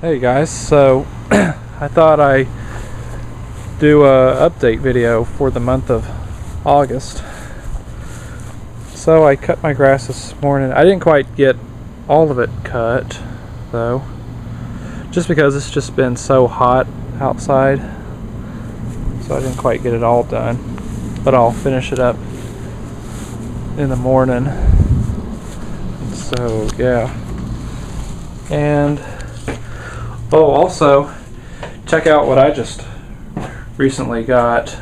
Hey guys, so I thought I'd do a update video for the month of August. So I cut my grass this morning. I didn't quite get all of it cut though, just because it's just been so hot outside, so I didn't quite get it all done, but I'll finish it up in the morning. So yeah, and also check out what I just recently got.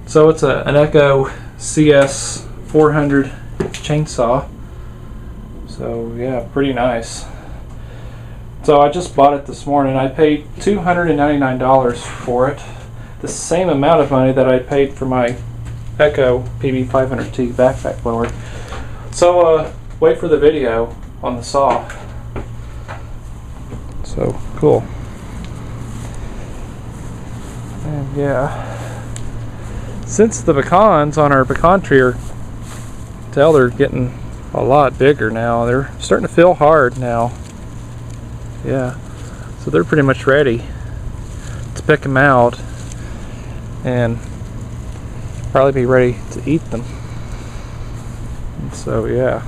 So it's an Echo CS 400 chainsaw. So yeah, pretty nice. So I just bought it this morning. I paid $299 for it, the same amount of money that I paid for my Echo PB500T backpack blower. So wait for the video on the saw. So cool. And yeah, since the pecans on our pecan tree they're getting a lot bigger now. They're starting to feel hard now. Yeah, so they're pretty much ready to pick them out and probably be ready to eat them. And so yeah,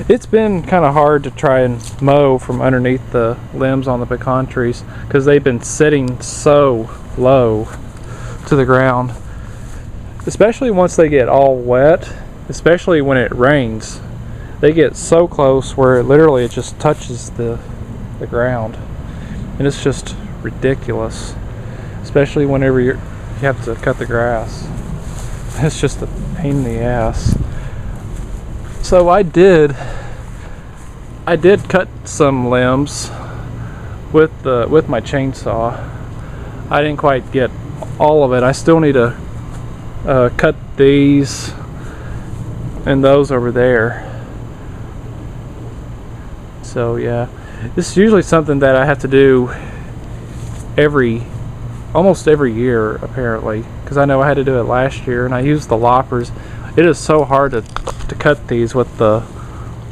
it's been kind of hard to try and mow from underneath the limbs on the pecan trees because they've been sitting so low to the ground, especially once they get all wet, especially when it rains. They get so close where it just touches the ground, and it's just ridiculous, especially whenever you have to cut the grass. It's just a pain in the ass. So I did cut some limbs with my chainsaw. I didn't quite get all of it. I still need to cut these and those over there. So yeah, this is usually something that I have to do almost every year apparently, because I know I had to do it last year and I used the loppers. It is so hard to cut these with the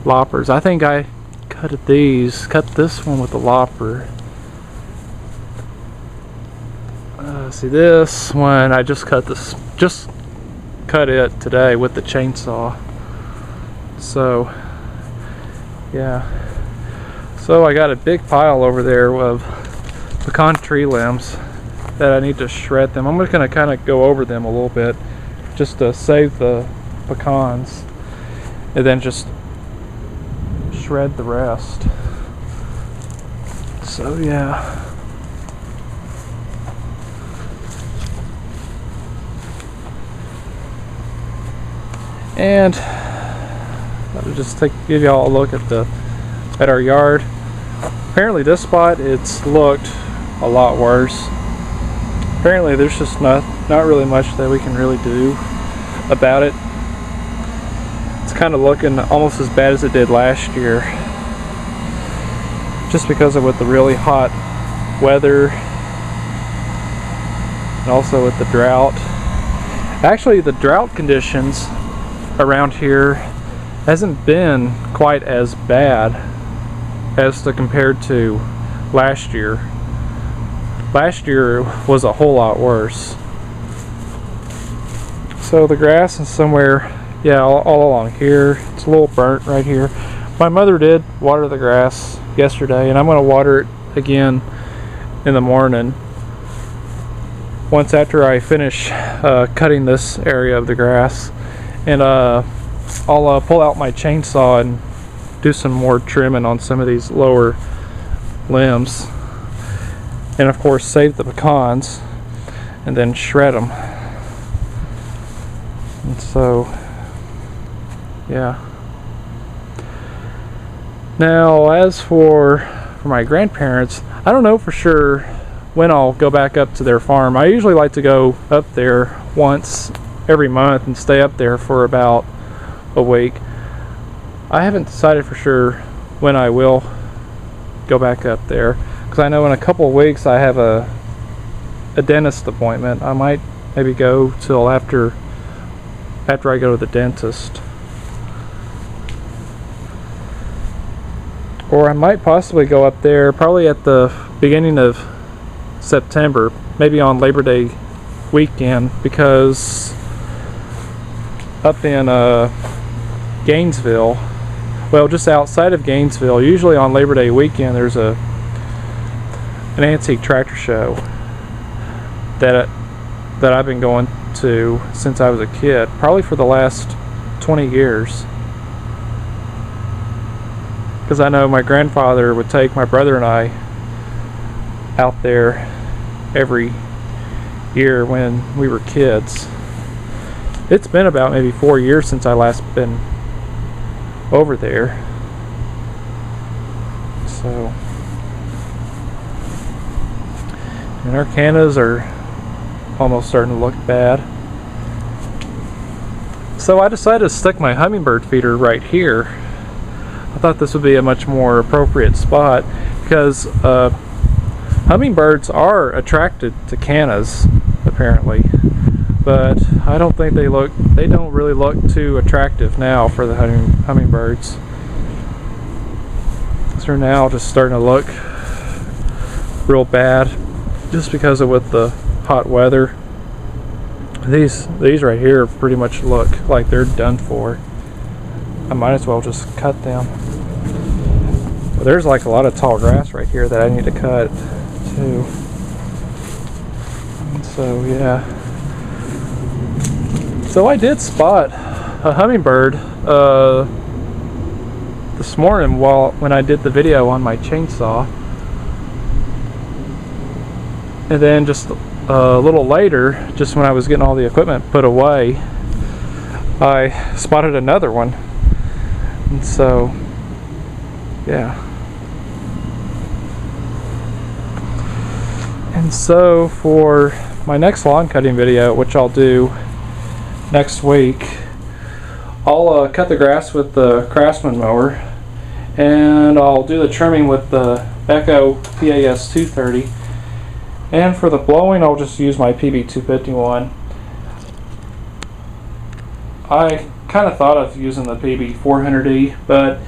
loppers. I think I cut this one with the lopper. See, this one I just cut it today with the chainsaw. So yeah, so I got a big pile over there of pecan tree limbs that I need to shred them. I'm just going to kind of go over them a little bit just to save the pecans and then just shred the rest. So yeah, and I'll just give y'all a look at our yard. Apparently this spot, it's looked a lot worse. Apparently there's just not really much that we can really do about it. It's kind of looking almost as bad as it did last year, just because of with the really hot weather and also with the drought. Actually, the drought conditions around here hasn't been quite as bad as compared to last year. Last year was a whole lot worse. So the grass is somewhere, yeah, all along here. It's a little burnt right here. My mother did water the grass yesterday, and I'm going to water it again in the morning once after I finish cutting this area of the grass. And I'll pull out my chainsaw and do some more trimming on some of these lower limbs, and of course save the pecans and then shred them. And so yeah, now as for my grandparents, I don't know for sure when I'll go back up to their farm. I usually like to go up there once every month and stay up there for about a week. I haven't decided for sure when I will go back up there, because I know in a couple of weeks I have a dentist appointment. I might maybe go till after I go to the dentist. or I might possibly go up there probably at the beginning of September, maybe on Labor Day weekend, because up in Gainesville, well, just outside of Gainesville, usually on Labor Day weekend there's an antique tractor show that I've been going to since I was a kid, probably for the last 20 years. Because I know my grandfather would take my brother and I out there every year when we were kids. It's been about maybe 4 years since I last been over there. So, and our cannas are almost starting to look bad. So I decided to stick my hummingbird feeder right here. I thought this would be a much more appropriate spot because hummingbirds are attracted to cannas apparently, but I don't think they don't really look too attractive now for the hummingbirds. They're now just starting to look real bad just because of with the hot weather. These right here pretty much look like they're done for. I might as well just cut them. But there's like a lot of tall grass right here that I need to cut too. And so yeah. So I did spot a hummingbird this morning when I did the video on my chainsaw. And then just a little later, just when I was getting all the equipment put away, I spotted another one. And so, yeah. And so for my next lawn cutting video, which I'll do next week, I'll cut the grass with the Craftsman mower, and I'll do the trimming with the Echo PAS 230. And for the blowing, I'll just use my PB 251. I kind of thought of using the PB 400E, but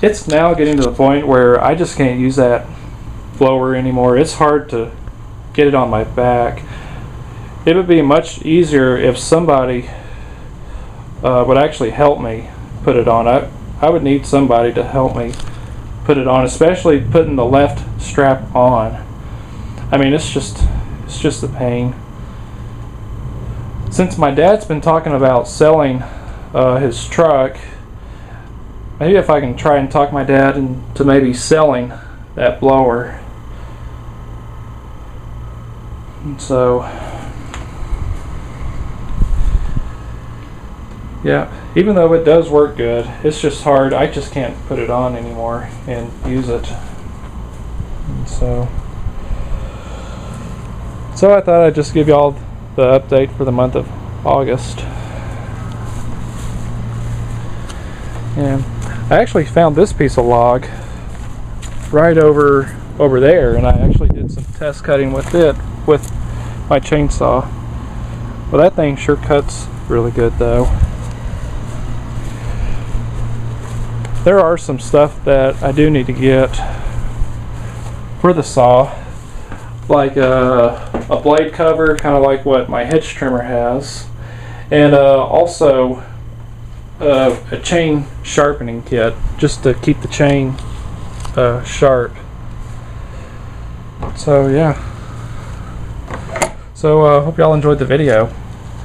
it's now getting to the point where I just can't use that blower anymore. It's hard to get it on my back. It would be much easier if somebody would actually help me put it on. I would need somebody to help me put it on, especially putting the left strap on. I mean, it's just a pain. Since my dad's been talking about selling his truck, maybe if I can try and talk my dad into maybe selling that blower. And so, yeah, even though it does work good, it's just hard. I just can't put it on anymore and use it. And so I thought I'd just give y'all the update for the month of August. And I actually found this piece of log right over there, and I actually did some test cutting with it with my chainsaw. Well, that thing sure cuts really good though. There are some stuff that I do need to get for the saw, like a blade cover, kind of like what my hedge trimmer has, and also a chain sharpening kit, just to keep the chain sharp. So yeah. So hope y'all enjoyed the video.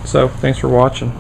So thanks for watching.